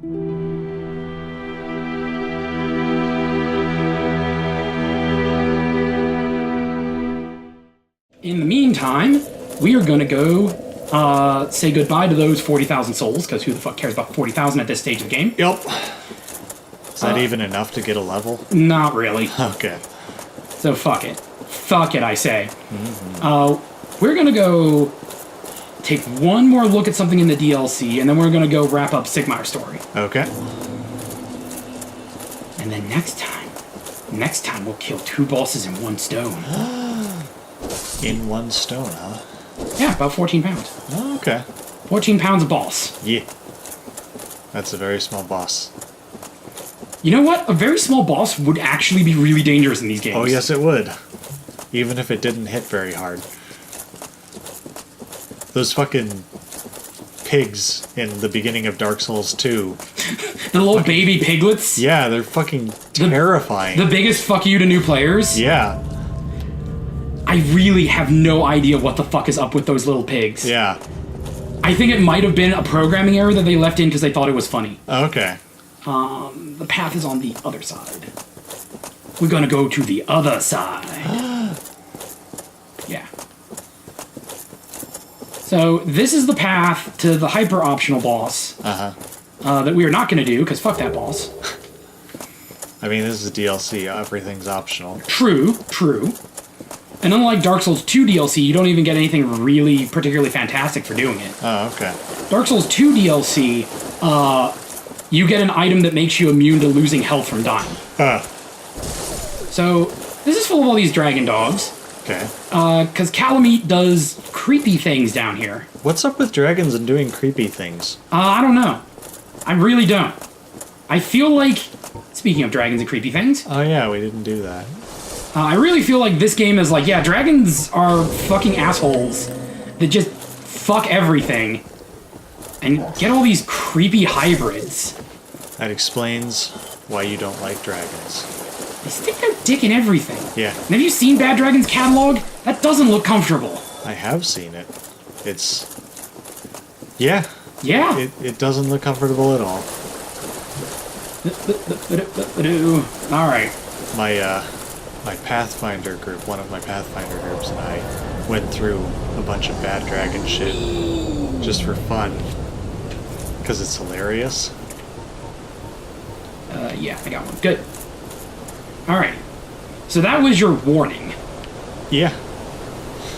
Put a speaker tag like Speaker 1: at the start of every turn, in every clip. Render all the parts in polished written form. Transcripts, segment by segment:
Speaker 1: In the meantime, we are gonna go say goodbye to those 40,000 souls, because who the fuck cares about 40,000 at this stage of the game?
Speaker 2: Yep. Is that even enough to get a level?
Speaker 1: Not really.
Speaker 2: Okay.
Speaker 1: So fuck it. Fuck it, I say. We're gonna go take one more look at something in the DLC, and then we're gonna go wrap up Sigmar's story.
Speaker 2: Okay.
Speaker 1: And then next time we'll kill 2 bosses in 1 stone.
Speaker 2: In 1 stone, huh?
Speaker 1: Yeah, about 14 pounds.
Speaker 2: Oh, okay.
Speaker 1: 14 pounds a boss.
Speaker 2: Yeah. That's a very small boss.
Speaker 1: You know what? A very small boss would actually be really dangerous in these games.
Speaker 2: Oh, yes, it would. Even if it didn't hit very hard. Those fucking pigs in the beginning of Dark Souls 2.
Speaker 1: The little baby piglets?
Speaker 2: Yeah, they're fucking terrifying.
Speaker 1: The biggest fuck you to new players?
Speaker 2: Yeah.
Speaker 1: I really have no idea what the fuck is up with those little pigs.
Speaker 2: Yeah.
Speaker 1: I think it might have been a programming error that they left in because they thought it was funny.
Speaker 2: Okay.
Speaker 1: The path is on the other side. We're gonna go to the other side. Yeah. So this is the path to the hyper optional boss. That we are not gonna do because fuck that boss.
Speaker 2: I mean, this is DLC. Everything's optional.
Speaker 1: True. And unlike Dark Souls 2 DLC, you don't even get anything really particularly fantastic for doing it.
Speaker 2: Oh, okay.
Speaker 1: Dark Souls 2 DLC, you get an item that makes you immune to losing health from dying. So, this is full of all these dragon dogs.
Speaker 2: Okay.
Speaker 1: Because Calamite does creepy things down here.
Speaker 2: What's up with dragons and doing creepy things?
Speaker 1: I don't know. I really don't. I feel like, speaking of dragons and creepy things...
Speaker 2: Oh yeah, we didn't do that.
Speaker 1: I really feel like this game is like, yeah, dragons are fucking assholes that just fuck everything and get all these creepy hybrids.
Speaker 2: That explains why you don't like dragons.
Speaker 1: They stick their dick in everything.
Speaker 2: Yeah.
Speaker 1: And have you seen Bad Dragon's catalog? That doesn't look comfortable.
Speaker 2: I have seen it. It's... Yeah.
Speaker 1: Yeah.
Speaker 2: It doesn't look comfortable at all.
Speaker 1: Alright.
Speaker 2: My Pathfinder group, one of my Pathfinder groups, and I went through a bunch of Bad Dragon shit just for fun. Because it's hilarious.
Speaker 1: Yeah, I got one. Good. Alright. So that was your warning.
Speaker 2: Yeah.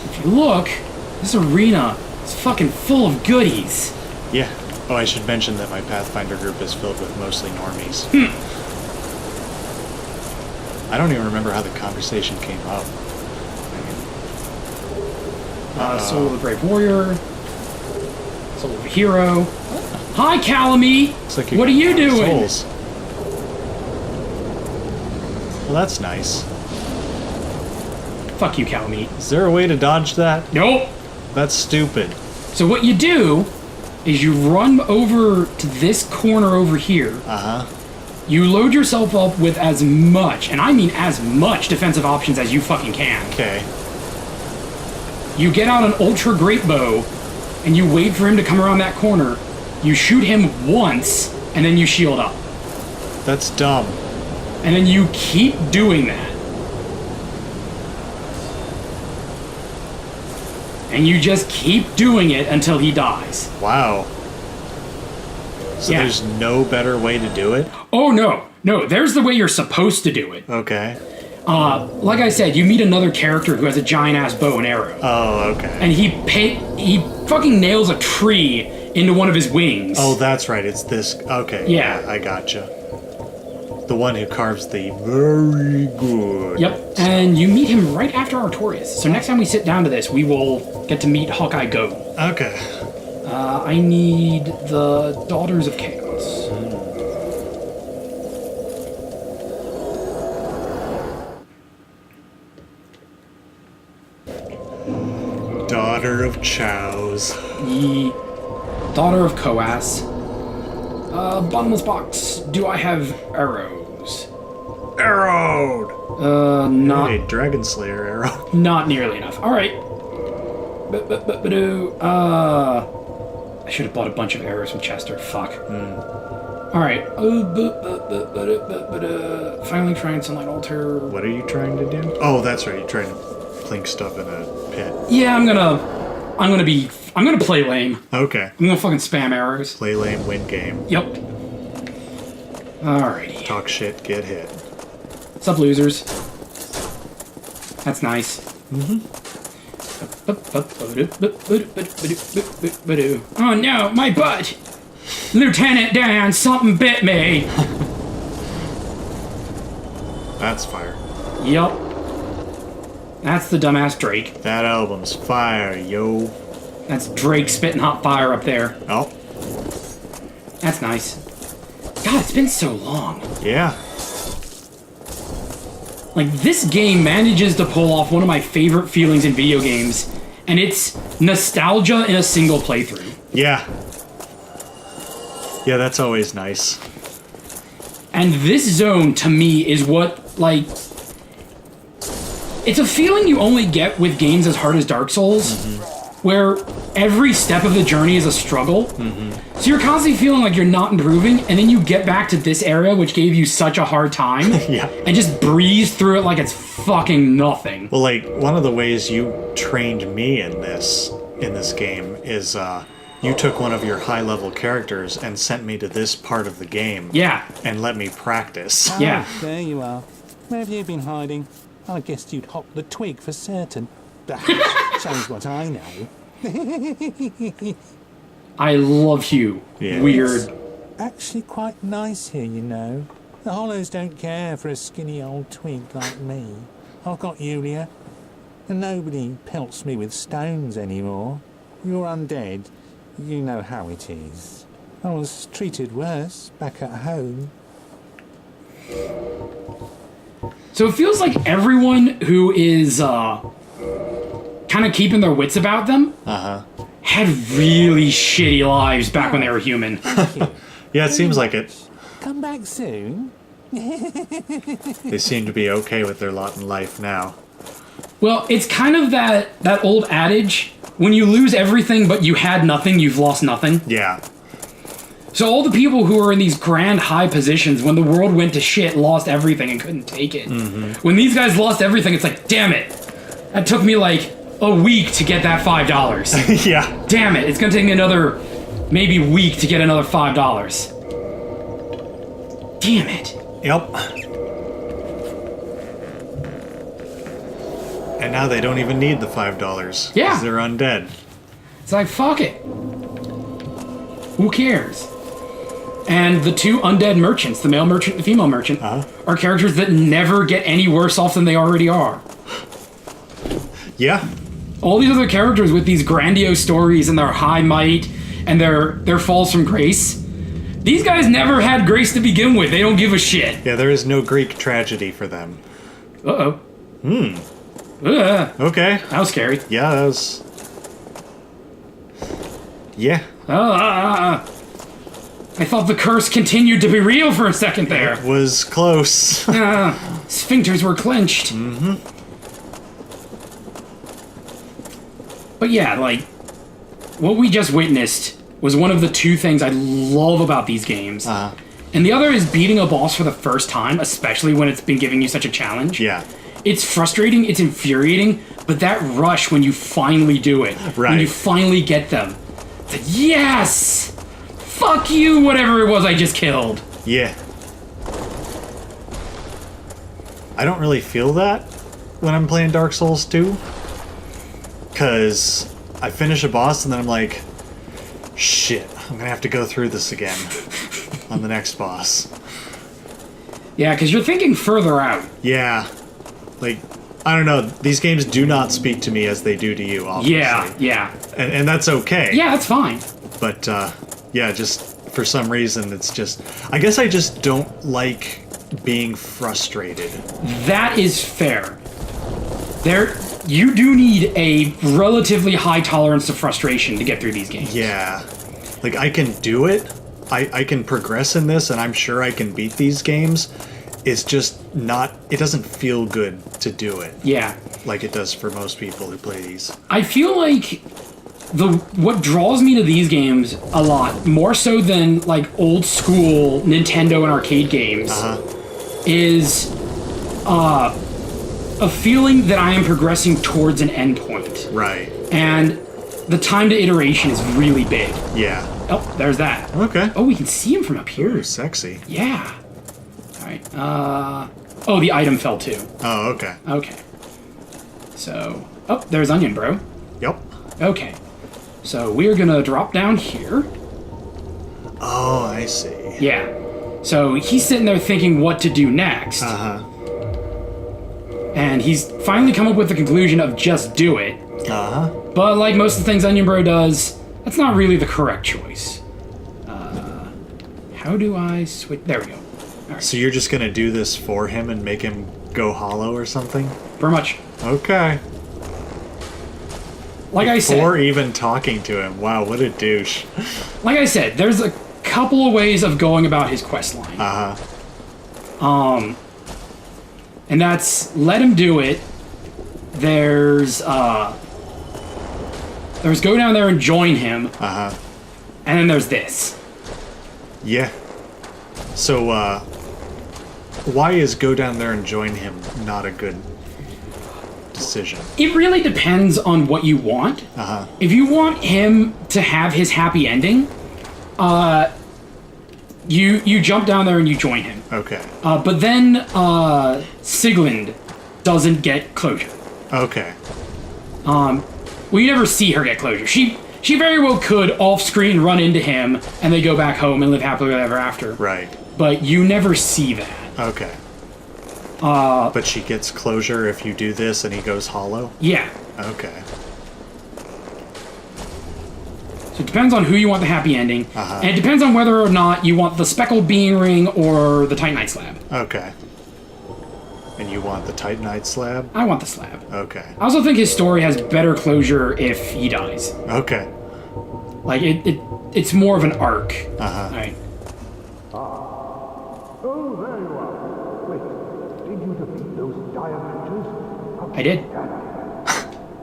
Speaker 1: If you look, this arena is fucking full of goodies.
Speaker 2: Yeah. Oh, I should mention that my Pathfinder group is filled with mostly normies. I don't even remember how the conversation came up.
Speaker 1: Soul of the Brave Warrior. Soul of a Hero. Hi, Calamite!
Speaker 2: Like
Speaker 1: what are you doing?
Speaker 2: Souls. Well, that's nice.
Speaker 1: Fuck you, Calamite.
Speaker 2: Is there a way to dodge that?
Speaker 1: Nope!
Speaker 2: That's stupid.
Speaker 1: So what you do is you run over to this corner over here. You load yourself up with as much, and I mean as much, defensive options as you fucking can.
Speaker 2: Okay.
Speaker 1: You get out an ultra great bow, and you wait for him to come around that corner. You shoot him once, and then you shield up.
Speaker 2: That's dumb.
Speaker 1: And then you keep doing that. And you just keep doing it until he dies.
Speaker 2: Wow. So there's no better way to do it?
Speaker 1: Oh, no. No, there's the way you're supposed to do it.
Speaker 2: Okay.
Speaker 1: Like I said, you meet another character who has a giant-ass bow and arrow.
Speaker 2: Oh, okay.
Speaker 1: And he fucking nails a tree into one of his wings.
Speaker 2: Oh, that's right. It's this. Okay.
Speaker 1: Yeah.
Speaker 2: I gotcha. The one who carves the very good.
Speaker 1: Yep. And you meet him right after Artorias. So next time we sit down to this, we will get to meet Hawkeye Go.
Speaker 2: Okay.
Speaker 1: I need the Daughters of Chaos.
Speaker 2: Daughter of Chows.
Speaker 1: The Daughter of Coas. Bottomless box. Do I have arrows?
Speaker 2: Arrowed!
Speaker 1: Not...
Speaker 2: Hey, Dragon Slayer arrow.
Speaker 1: Not nearly enough. Alright. I should have bought a bunch of arrows from Chester. Fuck. Alright. Finally trying Sunlight Altar.
Speaker 2: What are you trying to do? Oh, that's right. You're trying to clink stuff in a pit.
Speaker 1: Yeah, I'm gonna play lame.
Speaker 2: Okay.
Speaker 1: I'm gonna fucking spam arrows.
Speaker 2: Play lame, win game.
Speaker 1: Yep. Alrighty.
Speaker 2: Talk shit, get hit.
Speaker 1: What's up, losers? That's nice. Oh no, my butt! Lieutenant Dan, something bit me!
Speaker 2: That's fire.
Speaker 1: Yup. That's the dumbass Drake.
Speaker 2: That album's fire, yo.
Speaker 1: That's Drake spitting hot fire up there.
Speaker 2: Oh.
Speaker 1: That's nice. God, it's been so long.
Speaker 2: Yeah.
Speaker 1: Like, this game manages to pull off one of my favorite feelings in video games, and it's nostalgia in a single playthrough.
Speaker 2: Yeah. Yeah, that's always nice.
Speaker 1: And this zone, to me, is what, like... It's a feeling you only get with games as hard as Dark Souls, where every step of the journey is a struggle. So you're constantly feeling like you're not improving, and then you get back to this area, which gave you such a hard time,
Speaker 2: Yeah.
Speaker 1: and just breeze through it like it's fucking nothing.
Speaker 2: Well, like, one of the ways you trained me in this game is, you took one of your high-level characters and sent me to this part of the game.
Speaker 1: Yeah.
Speaker 2: And let me practice.
Speaker 1: Yeah.
Speaker 3: There you are. Where have you been hiding? I guessed you'd hop the twig for certain. Shows what I know.
Speaker 1: I love you.
Speaker 2: Yeah.
Speaker 1: Weird.
Speaker 3: Actually quite nice here, you know. The Hollows don't care for a skinny old twig like me. I've got Yulia, and nobody pelts me with stones anymore. You're undead. You know how it is. I was treated worse back at home.
Speaker 1: So it feels like everyone who is kind of keeping their wits about them had really shitty lives back when they were human.
Speaker 3: Thank you.
Speaker 2: Yeah, it seems like it.
Speaker 3: Come back soon.
Speaker 2: They seem to be okay with their lot in life now.
Speaker 1: Well, it's kind of that old adage, when you lose everything but you had nothing, you've lost nothing.
Speaker 2: Yeah.
Speaker 1: So all the people who are in these grand high positions, when the world went to shit, lost everything and couldn't take it. When these guys lost everything, it's like, damn it. That took me like a week to get that $5.
Speaker 2: Yeah.
Speaker 1: Damn it, it's gonna take me another maybe week to get another $5. Damn it.
Speaker 2: Yep. And now they don't even need the $5.
Speaker 1: Yeah.
Speaker 2: 'Cause they're undead.
Speaker 1: It's like, fuck it. Who cares? And the two undead merchants, the male merchant and the female merchant, are characters that never get any worse off than they already are.
Speaker 2: Yeah.
Speaker 1: All these other characters with these grandiose stories and their high might and their falls from grace, these guys never had grace to begin with. They don't give a shit.
Speaker 2: Yeah, there is no Greek tragedy for them.
Speaker 1: Uh-oh.
Speaker 2: Okay.
Speaker 1: That was scary.
Speaker 2: Yeah, that was... Yeah.
Speaker 1: I thought the curse continued to be real for a second there.
Speaker 2: It was close.
Speaker 1: Sphincters were clenched. But yeah, like, what we just witnessed was one of the two things I love about these games. And the other is beating a boss for the first time, especially when it's been giving you such a challenge.
Speaker 2: Yeah.
Speaker 1: It's frustrating, it's infuriating, but that rush when you finally do it, when you finally get them, it's like, yes! Fuck you, whatever it was I just killed.
Speaker 2: Yeah. I don't really feel that when I'm playing Dark Souls 2. Because I finish a boss and then I'm like, shit, I'm gonna have to go through this again on the next boss.
Speaker 1: Yeah, because you're thinking further out.
Speaker 2: Yeah. Like, I don't know, these games do not speak to me as they do to you, obviously.
Speaker 1: Yeah.
Speaker 2: And that's okay.
Speaker 1: Yeah, that's fine.
Speaker 2: But, yeah, just for some reason, it's just... I guess I just don't like being frustrated.
Speaker 1: That is fair. You do need a relatively high tolerance to frustration to get through these games.
Speaker 2: Yeah. Like, I can do it. I can progress in this, and I'm sure I can beat these games. It's just not... It doesn't feel good to do it.
Speaker 1: Yeah.
Speaker 2: Like it does for most people who play these.
Speaker 1: I feel like what draws me to these games a lot, more so than like old school Nintendo and arcade games, is a feeling that I am progressing towards an endpoint.
Speaker 2: Right.
Speaker 1: And the time to iteration is really big.
Speaker 2: Yeah.
Speaker 1: Oh, there's that.
Speaker 2: Okay.
Speaker 1: Oh, we can see him from up here.
Speaker 2: Ooh, sexy.
Speaker 1: Yeah. All right. Oh, the item fell too.
Speaker 2: Oh, okay.
Speaker 1: Okay. So, oh, there's Onion Bro.
Speaker 2: Yep.
Speaker 1: Okay. So we're gonna drop down here.
Speaker 2: Oh, I see.
Speaker 1: Yeah. So he's sitting there thinking what to do next.
Speaker 2: Uh-huh.
Speaker 1: And he's finally come up with the conclusion of just do it.
Speaker 2: Uh-huh.
Speaker 1: But like most of the things Onion Bro does, that's not really the correct choice. How do I switch? There we go. All right.
Speaker 2: So you're just gonna do this for him and make him go hollow or something?
Speaker 1: Pretty much.
Speaker 2: Okay.
Speaker 1: Like I said.
Speaker 2: Before even talking to him. Wow, what a douche.
Speaker 1: Like I said, there's a couple of ways of going about his quest line.
Speaker 2: Uh-huh.
Speaker 1: And that's let him do it. There's go down there and join him.
Speaker 2: Uh-huh.
Speaker 1: And then there's this.
Speaker 2: Yeah. So, why is go down there and join him not a good decision?
Speaker 1: It really depends on what you want.
Speaker 2: Uh-huh.
Speaker 1: If you want him to have his happy ending, you jump down there and you join him.
Speaker 2: Okay.
Speaker 1: But then Sigland doesn't get closure.
Speaker 2: Okay.
Speaker 1: Well, you never see her get closure. She very well could off-screen run into him and they go back home and live happily ever after.
Speaker 2: Right.
Speaker 1: But you never see that.
Speaker 2: Okay. But she gets closure if you do this and he goes hollow?
Speaker 1: Yeah.
Speaker 2: Okay.
Speaker 1: So it depends on who you want the happy ending.
Speaker 2: Uh-huh.
Speaker 1: And it depends on whether or not you want the speckled being ring or the Titanite slab.
Speaker 2: Okay. And you want the Titanite slab?
Speaker 1: I want the slab.
Speaker 2: Okay.
Speaker 1: I also think his story has better closure if he dies.
Speaker 2: Okay.
Speaker 1: Like, it's more of an arc.
Speaker 2: Uh-huh.
Speaker 1: Right.
Speaker 4: Oh, there you are. Wait, did you defeat those dire creatures?
Speaker 1: I did.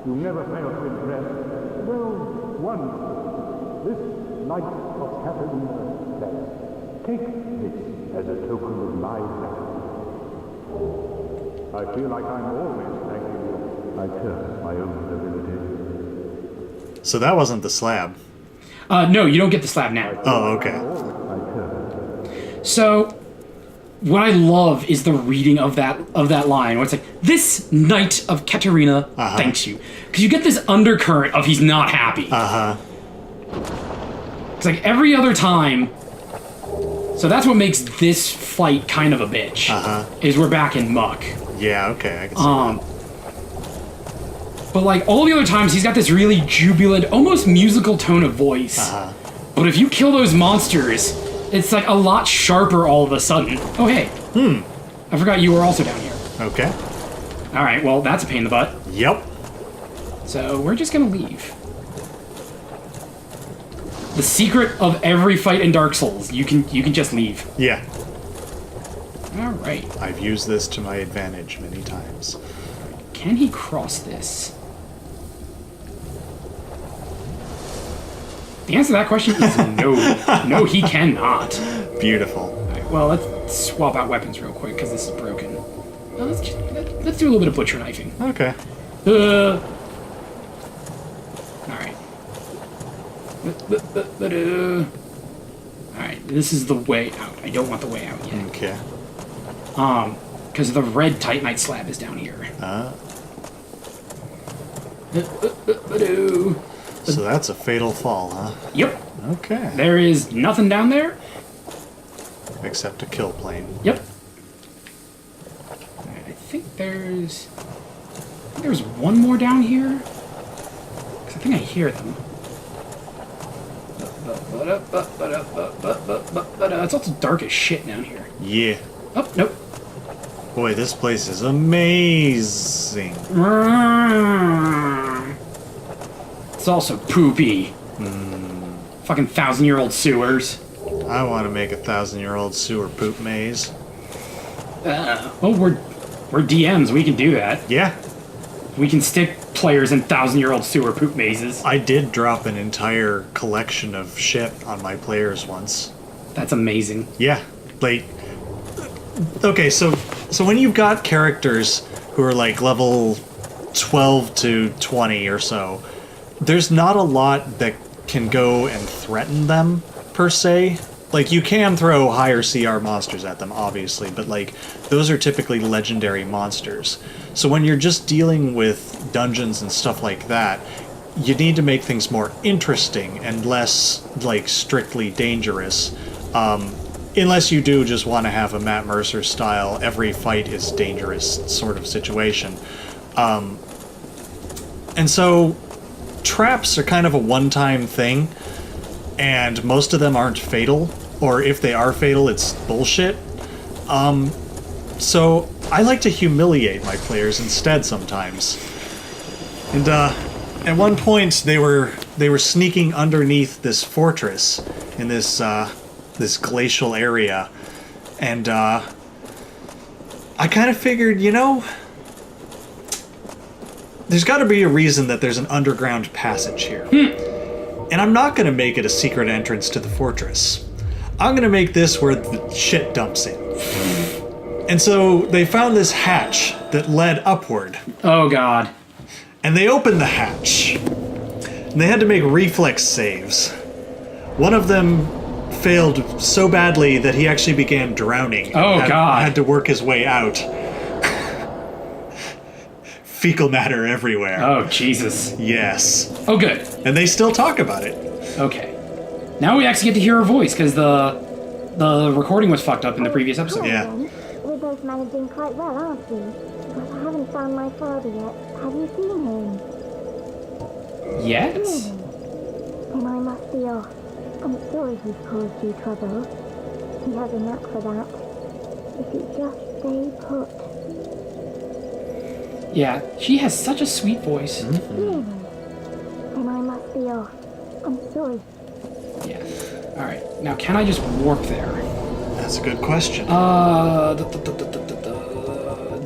Speaker 4: You never fail to impress. Well, wonderful. This night of Catharina, take this as a token of my gratitude. I feel like I'm always thanking you. I curse my own ability.
Speaker 2: So that wasn't the slab.
Speaker 1: No, you don't get the slab now.
Speaker 2: Oh, okay.
Speaker 4: I curse.
Speaker 1: So, what I love is the reading of that line, where it's like, this Knight of Katarina thanks you. Because you get this undercurrent of he's not happy.
Speaker 2: Uh-huh.
Speaker 1: It's like every other time. So that's what makes this fight kind of a bitch. Is we're back in muck.
Speaker 2: Yeah, okay, I can see that.
Speaker 1: But like all the other times, he's got this really jubilant, almost musical tone of voice. But if you kill those monsters, it's like a lot sharper all of a sudden. Oh hey. I forgot you were also down here.
Speaker 2: Okay.
Speaker 1: All right, well that's a pain in the butt.
Speaker 2: Yep.
Speaker 1: So we're just gonna leave. The secret of every fight in Dark Souls, you can just leave.
Speaker 2: Yeah.
Speaker 1: All right.
Speaker 2: I've used this to my advantage many times.
Speaker 1: Can he cross this? The answer to that question is no. No, he cannot.
Speaker 2: Beautiful.
Speaker 1: All right, well, let's swap out weapons real quick because this is broken. Let's do a little bit of butcher knifing.
Speaker 2: Okay.
Speaker 1: All right. All right. This is the way out. I don't want the way out yet.
Speaker 2: Okay.
Speaker 1: Because the red Titanite slab is down here.
Speaker 2: So that's a fatal fall, huh?
Speaker 1: Yep.
Speaker 2: Okay.
Speaker 1: There is nothing down there.
Speaker 2: Except a kill plane.
Speaker 1: Yep. Alright, I think there's one more down here. 'Cause I think I hear them. It's also dark as shit down here.
Speaker 2: Yeah.
Speaker 1: Oh, nope.
Speaker 2: Boy, this place is amazing.
Speaker 1: It's also poopy. Fucking 1,000-year-old sewers.
Speaker 2: I want to make a 1,000-year-old sewer poop maze.
Speaker 1: Well, we're DMs. We can do that.
Speaker 2: Yeah.
Speaker 1: We can stick players in thousand-year-old sewer poop mazes.
Speaker 2: I did drop an entire collection of shit on my players once.
Speaker 1: That's amazing.
Speaker 2: Yeah, like, okay, so when you've got characters who are like level 12 to 20 or so, there's not a lot that can go and threaten them, per se. Like, you can throw higher CR monsters at them, obviously, but like, those are typically legendary monsters. So when you're just dealing with dungeons and stuff like that, you need to make things more interesting and less, like, strictly dangerous. Unless you do just want to have a Matt Mercer style, every fight is dangerous sort of situation. And so, traps are kind of a one-time thing, and most of them aren't fatal, or if they are fatal, it's bullshit. So I like to humiliate my players instead sometimes. And at one point they were sneaking underneath this fortress in this this glacial area, and I kind of figured, you know, there's got to be a reason that there's an underground passage here. And I'm not going to make it a secret entrance to the fortress. I'm going to make this where the shit dumps in. And so they found this hatch that led upward.
Speaker 1: Oh, God.
Speaker 2: And they opened the hatch. And they had to make reflex saves. One of them failed so badly that he actually began drowning.
Speaker 1: Oh, God.
Speaker 2: Had to work his way out. Fecal matter everywhere.
Speaker 1: Oh, Jesus.
Speaker 2: Yes.
Speaker 1: Oh, good.
Speaker 2: And they still talk about it.
Speaker 1: Okay. Now we actually get to hear her voice, because the recording was fucked up in the previous episode.
Speaker 2: Yeah.
Speaker 5: We're both managing quite well, aren't we? But I haven't found my father yet. Have you seen him?
Speaker 1: Yet?
Speaker 5: Then I must be off. I'm sorry he's caused you trouble. He has a knack for that. If you just stay put.
Speaker 1: Yeah, she has such a sweet voice.
Speaker 5: Really? Then I must be off. I'm sorry.
Speaker 1: Yeah. Alright, now can I just warp there?
Speaker 2: That's a good question.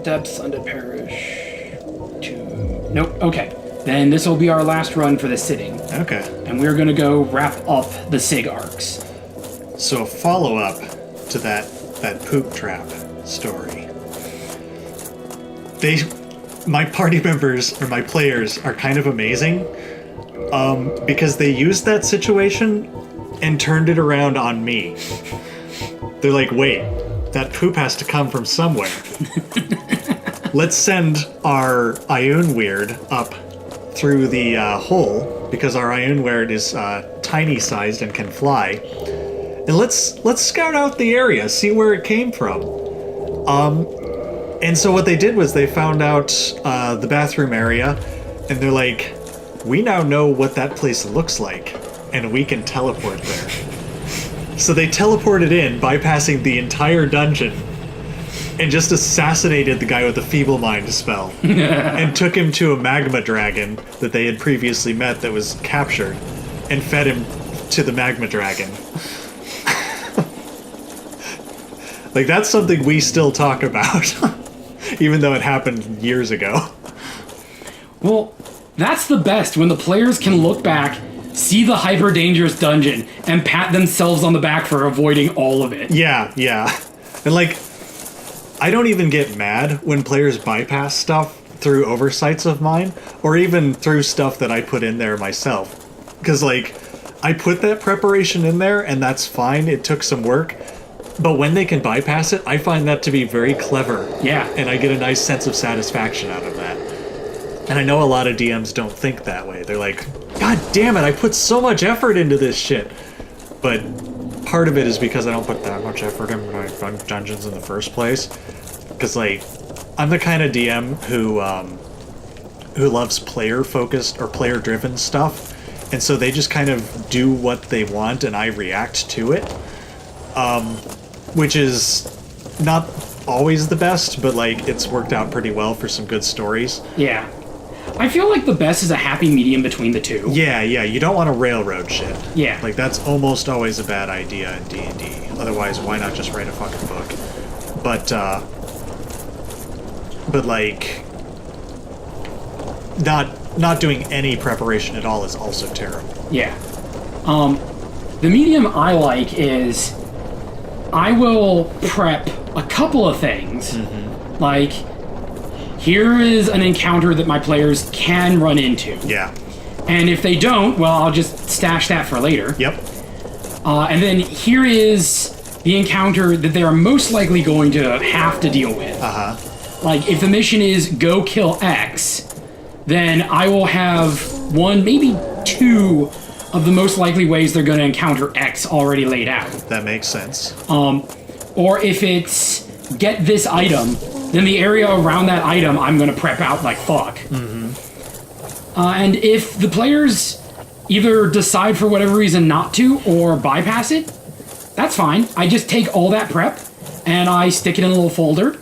Speaker 1: Depths, Undead Parish. Nope, okay. Then this will be our last run for the sitting.
Speaker 2: Okay.
Speaker 1: And we're gonna go wrap up the SIG arcs.
Speaker 2: So a follow-up to that poop trap story. My party members, or my players, are kind of amazing. Because they used that situation and turned it around on me. They're like, wait, that poop has to come from somewhere. Let's send our Ioun Weird up through the hole, because our Ioun Weird is tiny sized and can fly. And let's scout out the area, see where it came from. And so what they did was they found out the bathroom area, and they're like, we now know what that place looks like, and we can teleport there. So they teleported in, bypassing the entire dungeon, and just assassinated the guy with the Feeble Mind spell, and took him to a magma dragon that they had previously met that was captured, and fed him to the magma dragon. Like, that's something we still talk about, even though it happened years ago.
Speaker 1: Well, that's the best, when the players can look back, see the hyper dangerous dungeon, and pat themselves on the back for avoiding all of it.
Speaker 2: Yeah. And like, I don't even get mad when players bypass stuff through oversights of mine, or even through stuff that I put in there myself. Because, like, I put that preparation in there, and that's fine, it took some work. But when they can bypass it, I find that to be very clever.
Speaker 1: Yeah.
Speaker 2: And I get a nice sense of satisfaction out of that. And I know a lot of DMs don't think that way. They're like, God damn it, I put so much effort into this shit. But part of it is because I don't put that much effort in my dungeons in the first place. Because, like, I'm the kind of DM who loves player-focused or player-driven stuff. And so they just kind of do what they want and I react to it. Which is not always the best, but, like, it's worked out pretty well for some good stories.
Speaker 1: Yeah. I feel like the best is a happy medium between the two.
Speaker 2: Yeah, you don't want to railroad shit.
Speaker 1: Yeah.
Speaker 2: Like, that's almost always a bad idea in D&D. Otherwise, why not just write a fucking book? But, like, not not doing any preparation at all is also terrible.
Speaker 1: Yeah. The medium I like is I will prep a couple of things. Like, here is an encounter that my players can run into.
Speaker 2: Yeah.
Speaker 1: And if they don't, well, I'll just stash that for later.
Speaker 2: Yep.
Speaker 1: And then here is the encounter that they are most likely going to have to deal with. Like, if the mission is go kill X, then I will have one, maybe two of the most likely ways they're going to encounter X already laid out.
Speaker 2: That makes sense.
Speaker 1: Or if it's get this item, then the area around that item I'm going to prep out like fuck. And if the players either decide for whatever reason not to or bypass it, that's fine. I just take all that prep and I stick it in a little folder,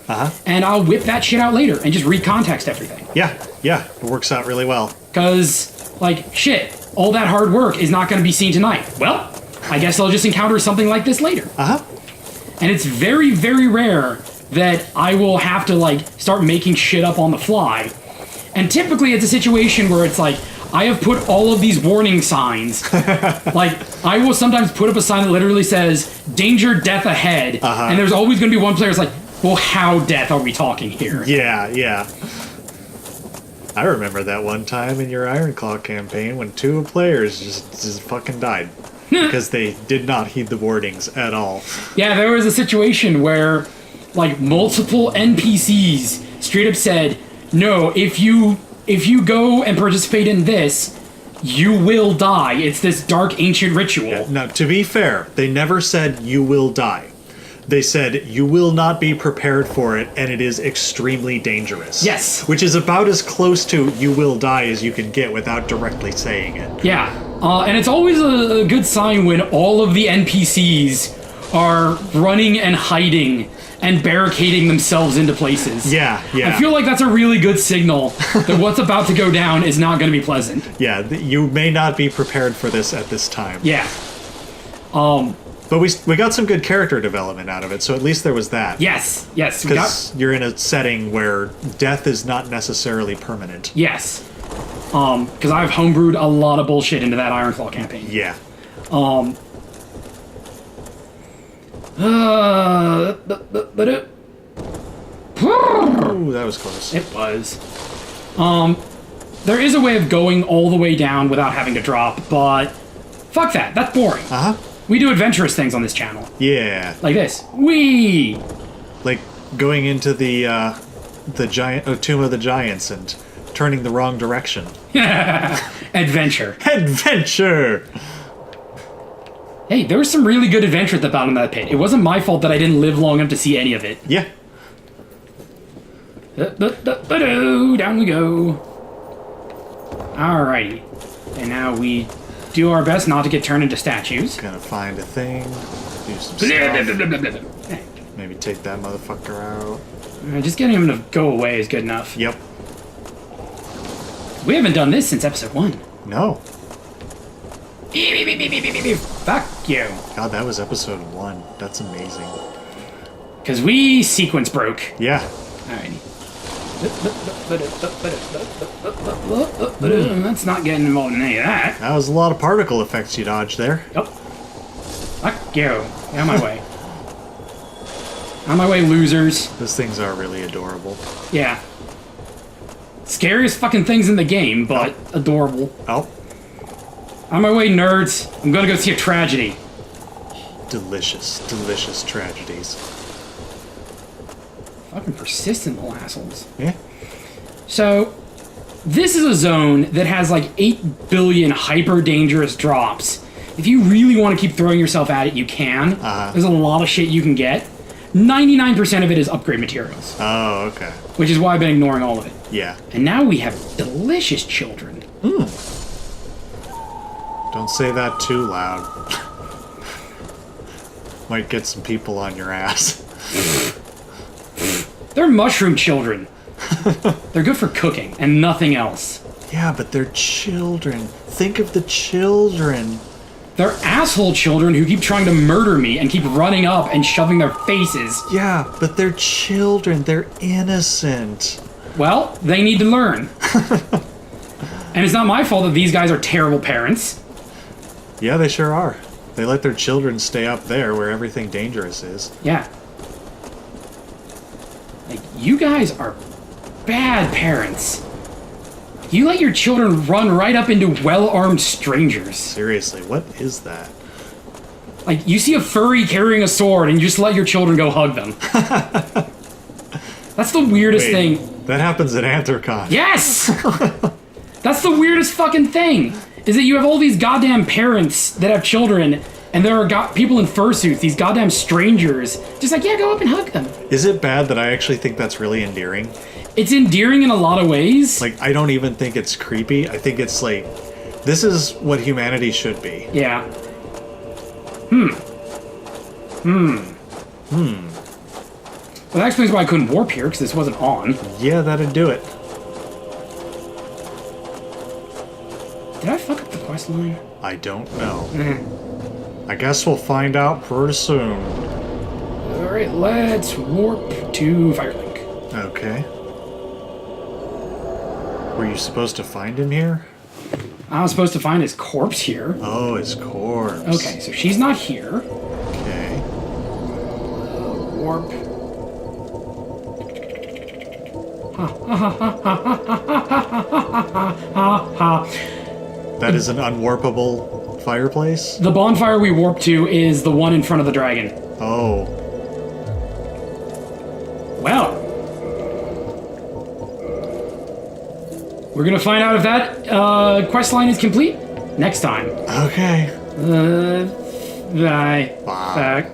Speaker 1: and I'll whip that shit out later and just recontext everything.
Speaker 2: Yeah, it works out really well.
Speaker 1: Because, like, shit, all that hard work is not going to be seen tonight. Well, I guess I'll just encounter something like this later. And it's very, very rare that I will have to, like, start making shit up on the fly. And typically it's a situation where it's like, I have put all of these warning signs. Like, I will sometimes put up a sign that literally says, danger, death ahead. And there's always going to be one player who's like, well, how death are we talking here?
Speaker 2: Yeah. I remember that one time in your Ironclaw campaign when two players just fucking died. Because they did not heed the warnings at all.
Speaker 1: Yeah, there was a situation where, like, multiple NPCs straight up said, no, if you go and participate in this, you will die. It's this dark ancient ritual.
Speaker 2: Yeah. Now, to be fair, they never said you will die. They said you will not be prepared for it, and it is extremely dangerous.
Speaker 1: Yes.
Speaker 2: Which is about as close to you will die as you can get without directly saying it.
Speaker 1: Yeah. And it's always a good sign when all of the NPCs are running and hiding and barricading themselves into places.
Speaker 2: Yeah.
Speaker 1: I feel like that's a really good signal that what's about to go down is not going to be pleasant.
Speaker 2: Yeah, you may not be prepared for this at this time.
Speaker 1: Yeah.
Speaker 2: But we got some good character development out of it, so at least there was that.
Speaker 1: Yes.
Speaker 2: Because you're in a setting where death is not necessarily permanent.
Speaker 1: Yes. Because I've homebrewed a lot of bullshit into that Ironclaw campaign.
Speaker 2: Yeah.
Speaker 1: Ooh,
Speaker 2: that was close.
Speaker 1: It was. There is a way of going all the way down without having to drop, but fuck that. That's boring. We do adventurous things on this channel.
Speaker 2: Yeah.
Speaker 1: Like this. Whee!
Speaker 2: Like going into the giant Tomb of the Giants and turning the wrong direction.
Speaker 1: Adventure.
Speaker 2: Adventure!
Speaker 1: Hey, there was some really good adventure at the bottom of that pit. It wasn't my fault that I didn't live long enough to see any of it.
Speaker 2: Yeah.
Speaker 1: Down we go. Alrighty. And now we do our best not to get turned into statues.
Speaker 2: Gonna find a thing. Do some stuff. Maybe take that motherfucker out.
Speaker 1: Just getting him to go away is good enough.
Speaker 2: Yep.
Speaker 1: We haven't done this since episode 1.
Speaker 2: No.
Speaker 1: Fuck you.
Speaker 2: God, that was episode 1. That's amazing.
Speaker 1: Because we sequence broke.
Speaker 2: Yeah.
Speaker 1: Alrighty. That's not getting involved in any of that.
Speaker 2: That was a lot of particle effects you dodged there.
Speaker 1: Yep. Fuck you. Get out of my way. Out of my way, losers.
Speaker 2: Those things are really adorable.
Speaker 1: Yeah. Scariest fucking things in the game, but adorable.
Speaker 2: Oh.
Speaker 1: Out of my way, nerds. I'm gonna go see a tragedy.
Speaker 2: Delicious, delicious tragedies.
Speaker 1: Fucking persistent little assholes.
Speaker 2: Yeah.
Speaker 1: So, this is a zone that has like 8 billion hyper dangerous drops. If you really want to keep throwing yourself at it, you can. There's a lot of shit you can get. 99% of it is upgrade materials.
Speaker 2: Oh, okay.
Speaker 1: Which is why I've been ignoring all of it.
Speaker 2: Yeah.
Speaker 1: And now we have delicious children.
Speaker 2: Don't say that too loud. Might get some people on your ass.
Speaker 1: They're mushroom children. They're good for cooking and nothing else.
Speaker 2: Yeah, but they're children. Think of the children.
Speaker 1: They're asshole children who keep trying to murder me and keep running up and shoving their faces.
Speaker 2: Yeah, but they're children. They're innocent.
Speaker 1: Well, they need to learn. And it's not my fault that these guys are terrible parents.
Speaker 2: Yeah, they sure are. They let their children stay up there where everything dangerous is.
Speaker 1: Yeah. Like, you guys are bad parents. You let your children run right up into well-armed strangers.
Speaker 2: Seriously, what is that?
Speaker 1: Like, you see a furry carrying a sword and you just let your children go hug them. That's the weirdest
Speaker 2: Wait,
Speaker 1: thing.
Speaker 2: that happens at Anthrocon.
Speaker 1: Yes! That's the weirdest fucking thing. Is that you have all these goddamn parents that have children, and there are people in fursuits, these goddamn strangers, just like, yeah, go up and hug them.
Speaker 2: Is it bad that I actually think that's really endearing?
Speaker 1: It's endearing in a lot of ways.
Speaker 2: Like, I don't even think it's creepy. I think it's like, this is what humanity should be.
Speaker 1: Yeah. Well, that explains why I couldn't warp here, because this wasn't on.
Speaker 2: Yeah, that'd do it.
Speaker 1: Did I fuck up the quest line?
Speaker 2: I don't know. I guess we'll find out pretty soon.
Speaker 1: Alright, let's warp to Firelink.
Speaker 2: Okay. Were you supposed to find him here?
Speaker 1: I was supposed to find his corpse here.
Speaker 2: Oh, his corpse.
Speaker 1: Okay, so she's not here.
Speaker 2: Okay.
Speaker 1: Warp.
Speaker 2: That is an unwarpable fireplace?
Speaker 1: The bonfire we warp to is the one in front of the dragon.
Speaker 2: Oh.
Speaker 1: Well. We're gonna find out if that quest line is complete next time.
Speaker 2: Okay.
Speaker 1: Bye.
Speaker 2: Bye.
Speaker 1: Back.